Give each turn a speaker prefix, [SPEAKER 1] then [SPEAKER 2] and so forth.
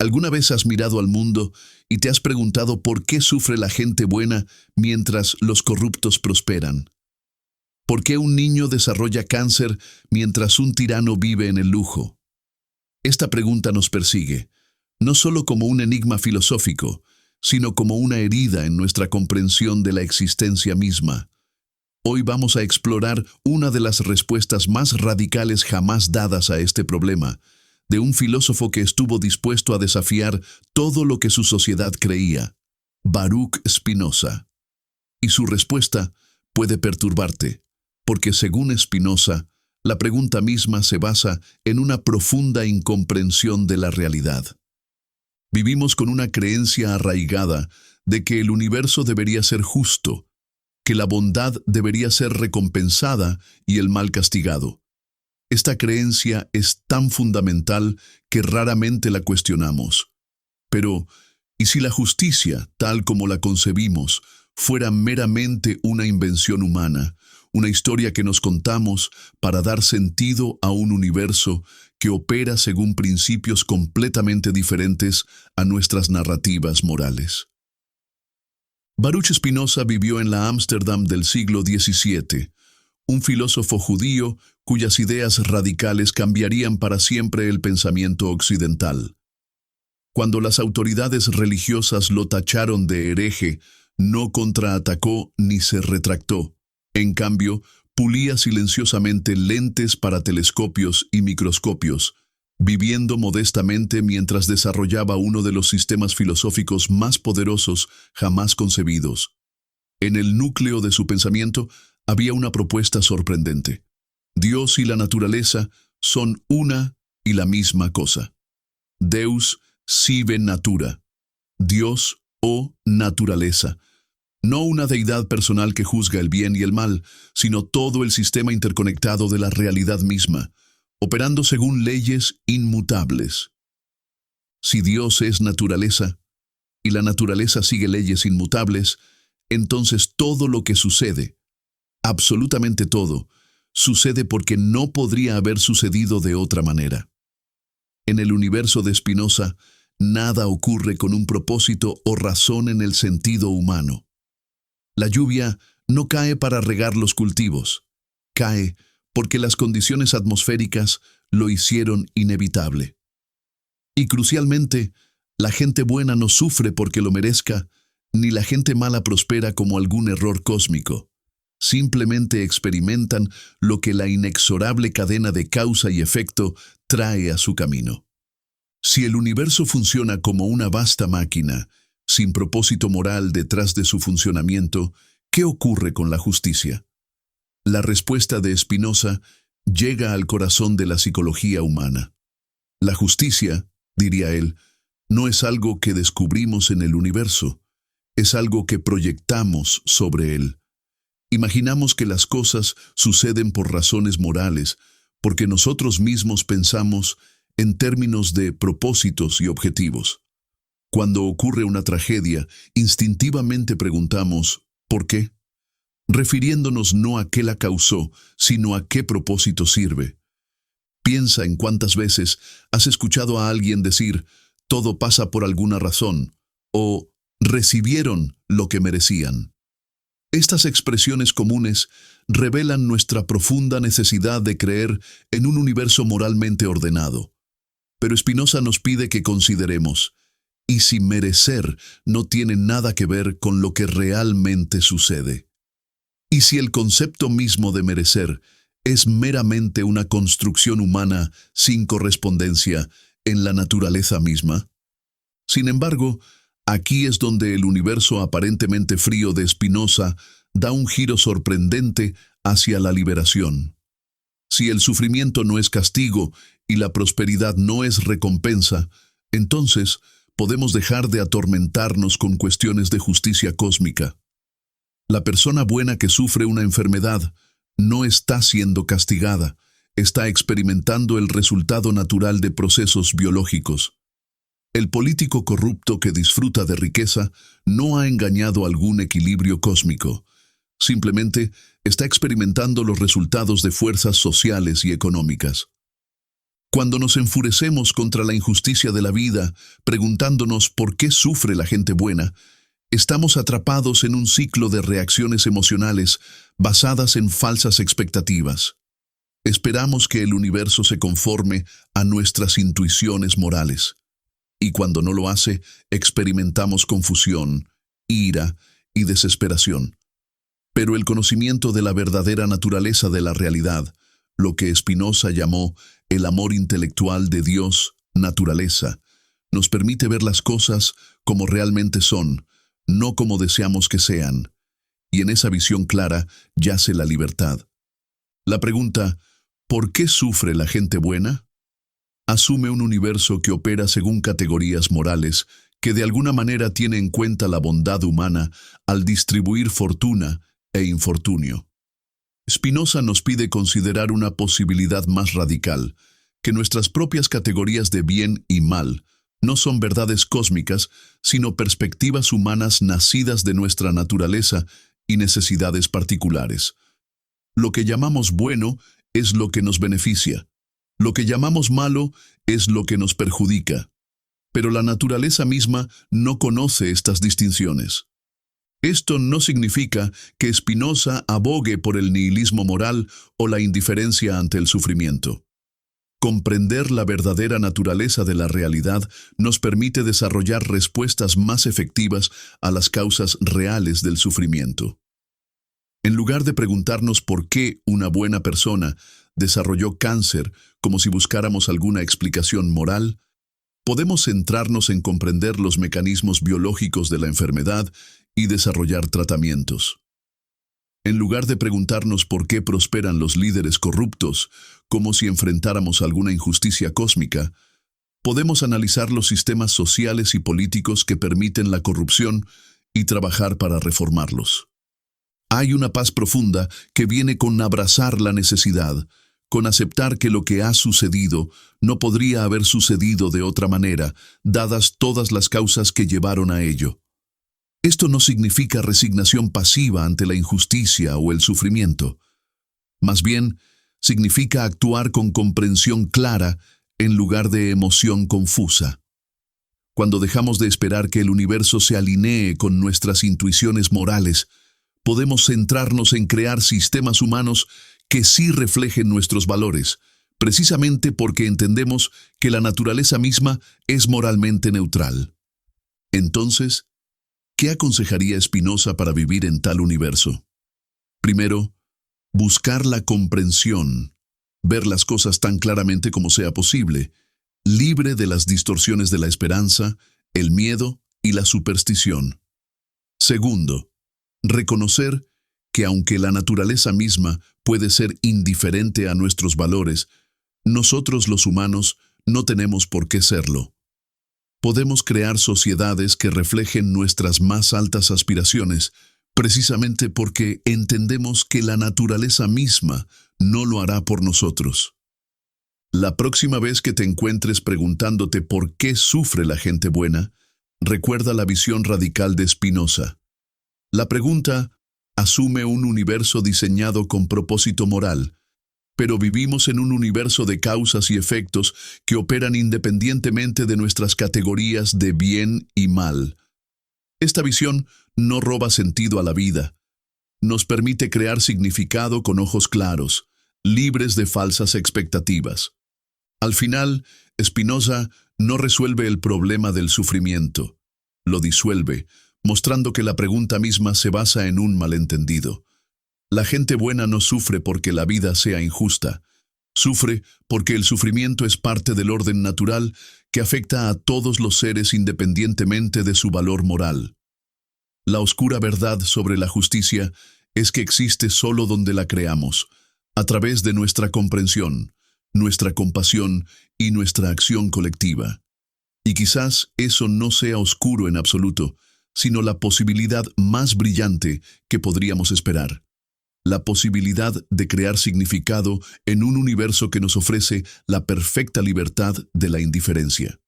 [SPEAKER 1] ¿Alguna vez has mirado al mundo y te has preguntado por qué sufre la gente buena mientras los corruptos prosperan? ¿Por qué un niño desarrolla cáncer mientras un tirano vive en el lujo? Esta pregunta nos persigue, no solo como un enigma filosófico, sino como una herida en nuestra comprensión de la existencia misma. Hoy vamos a explorar una de las respuestas más radicales jamás dadas a este problema, de un filósofo que estuvo dispuesto a desafiar todo lo que su sociedad creía, Baruch Spinoza. Y su respuesta puede perturbarte, porque según Spinoza, la pregunta misma se basa en una profunda incomprensión de la realidad. Vivimos con una creencia arraigada de que el universo debería ser justo, que la bondad debería ser recompensada y el mal castigado. Esta creencia es tan fundamental que raramente la cuestionamos. Pero, ¿y si la justicia, tal como la concebimos, fuera meramente una invención humana, una historia que nos contamos para dar sentido a un universo que opera según principios completamente diferentes a nuestras narrativas morales? Baruch Spinoza vivió en la Ámsterdam del siglo XVII, un filósofo judío cuyas ideas radicales cambiarían para siempre el pensamiento occidental. Cuando las autoridades religiosas lo tacharon de hereje, no contraatacó ni se retractó. En cambio, pulía silenciosamente lentes para telescopios y microscopios, viviendo modestamente mientras desarrollaba uno de los sistemas filosóficos más poderosos jamás concebidos. En el núcleo de su pensamiento había una propuesta sorprendente. Dios y la naturaleza son una y la misma cosa. Deus sive natura. Dios o naturaleza. No una deidad personal que juzga el bien y el mal, sino todo el sistema interconectado de la realidad misma, operando según leyes inmutables. Si Dios es naturaleza, y la naturaleza sigue leyes inmutables, entonces todo lo que sucede, absolutamente todo, sucede porque no podría haber sucedido de otra manera. En el universo de Spinoza, nada ocurre con un propósito o razón en el sentido humano. La lluvia no cae para regar los cultivos, cae porque las condiciones atmosféricas lo hicieron inevitable. Y crucialmente, la gente buena no sufre porque lo merezca, ni la gente mala prospera como algún error cósmico. Simplemente experimentan lo que la inexorable cadena de causa y efecto trae a su camino. Si el universo funciona como una vasta máquina, sin propósito moral detrás de su funcionamiento, ¿qué ocurre con la justicia? La respuesta de Spinoza llega al corazón de la psicología humana. La justicia, diría él, no es algo que descubrimos en el universo, es algo que proyectamos sobre él. Imaginamos que las cosas suceden por razones morales, porque nosotros mismos pensamos en términos de propósitos y objetivos. Cuando ocurre una tragedia, instintivamente preguntamos, ¿por qué? Refiriéndonos no a qué la causó, sino a qué propósito sirve. Piensa en cuántas veces has escuchado a alguien decir, todo pasa por alguna razón, o recibieron lo que merecían. Estas expresiones comunes revelan nuestra profunda necesidad de creer en un universo moralmente ordenado. Pero Spinoza nos pide que consideremos, ¿y si merecer no tiene nada que ver con lo que realmente sucede? ¿Y si el concepto mismo de merecer es meramente una construcción humana sin correspondencia en la naturaleza misma? Sin embargo, aquí es donde el universo aparentemente frío de Spinoza da un giro sorprendente hacia la liberación. Si el sufrimiento no es castigo y la prosperidad no es recompensa, entonces podemos dejar de atormentarnos con cuestiones de justicia cósmica. La persona buena que sufre una enfermedad no está siendo castigada, está experimentando el resultado natural de procesos biológicos. El político corrupto que disfruta de riqueza no ha engañado algún equilibrio cósmico. Simplemente está experimentando los resultados de fuerzas sociales y económicas. Cuando nos enfurecemos contra la injusticia de la vida, preguntándonos por qué sufre la gente buena, estamos atrapados en un ciclo de reacciones emocionales basadas en falsas expectativas. Esperamos que el universo se conforme a nuestras intuiciones morales. Y cuando no lo hace, experimentamos confusión, ira y desesperación. Pero el conocimiento de la verdadera naturaleza de la realidad, lo que Spinoza llamó el amor intelectual de Dios, naturaleza, nos permite ver las cosas como realmente son, no como deseamos que sean. Y en esa visión clara yace la libertad. La pregunta, ¿por qué sufre la gente buena? Asume un universo que opera según categorías morales, que de alguna manera tiene en cuenta la bondad humana al distribuir fortuna e infortunio. Spinoza nos pide considerar una posibilidad más radical, que nuestras propias categorías de bien y mal no son verdades cósmicas, sino perspectivas humanas nacidas de nuestra naturaleza y necesidades particulares. Lo que llamamos bueno es lo que nos beneficia. Lo que llamamos malo es lo que nos perjudica. Pero la naturaleza misma no conoce estas distinciones. Esto no significa que Spinoza abogue por el nihilismo moral o la indiferencia ante el sufrimiento. Comprender la verdadera naturaleza de la realidad nos permite desarrollar respuestas más efectivas a las causas reales del sufrimiento. En lugar de preguntarnos por qué una buena persona desarrolló cáncer como si buscáramos alguna explicación moral, podemos centrarnos en comprender los mecanismos biológicos de la enfermedad y desarrollar tratamientos. En lugar de preguntarnos por qué prosperan los líderes corruptos, como si enfrentáramos alguna injusticia cósmica, podemos analizar los sistemas sociales y políticos que permiten la corrupción y trabajar para reformarlos. Hay una paz profunda que viene con abrazar la necesidad, con aceptar que lo que ha sucedido no podría haber sucedido de otra manera, dadas todas las causas que llevaron a ello. Esto no significa resignación pasiva ante la injusticia o el sufrimiento. Más bien, significa actuar con comprensión clara en lugar de emoción confusa. Cuando dejamos de esperar que el universo se alinee con nuestras intuiciones morales, podemos centrarnos en crear sistemas humanos que sí reflejen nuestros valores, precisamente porque entendemos que la naturaleza misma es moralmente neutral. Entonces, ¿qué aconsejaría Spinoza para vivir en tal universo? Primero, buscar la comprensión, ver las cosas tan claramente como sea posible, libre de las distorsiones de la esperanza, el miedo y la superstición. Segundo, reconocer que aunque la naturaleza misma puede ser indiferente a nuestros valores, nosotros los humanos no tenemos por qué serlo. Podemos crear sociedades que reflejen nuestras más altas aspiraciones, precisamente porque entendemos que la naturaleza misma no lo hará por nosotros. La próxima vez que te encuentres preguntándote por qué sufre la gente buena, recuerda la visión radical de Spinoza. La pregunta asume un universo diseñado con propósito moral, pero vivimos en un universo de causas y efectos que operan independientemente de nuestras categorías de bien y mal. Esta visión no roba sentido a la vida. Nos permite crear significado con ojos claros, libres de falsas expectativas. Al final, Spinoza no resuelve el problema del sufrimiento, lo disuelve, mostrando que la pregunta misma se basa en un malentendido. La gente buena no sufre porque la vida sea injusta. Sufre porque el sufrimiento es parte del orden natural que afecta a todos los seres independientemente de su valor moral. La oscura verdad sobre la justicia es que existe solo donde la creamos, a través de nuestra comprensión, nuestra compasión y nuestra acción colectiva. Y quizás eso no sea oscuro en absoluto, sino la posibilidad más brillante que podríamos esperar. La posibilidad de crear significado en un universo que nos ofrece la perfecta libertad de la indiferencia.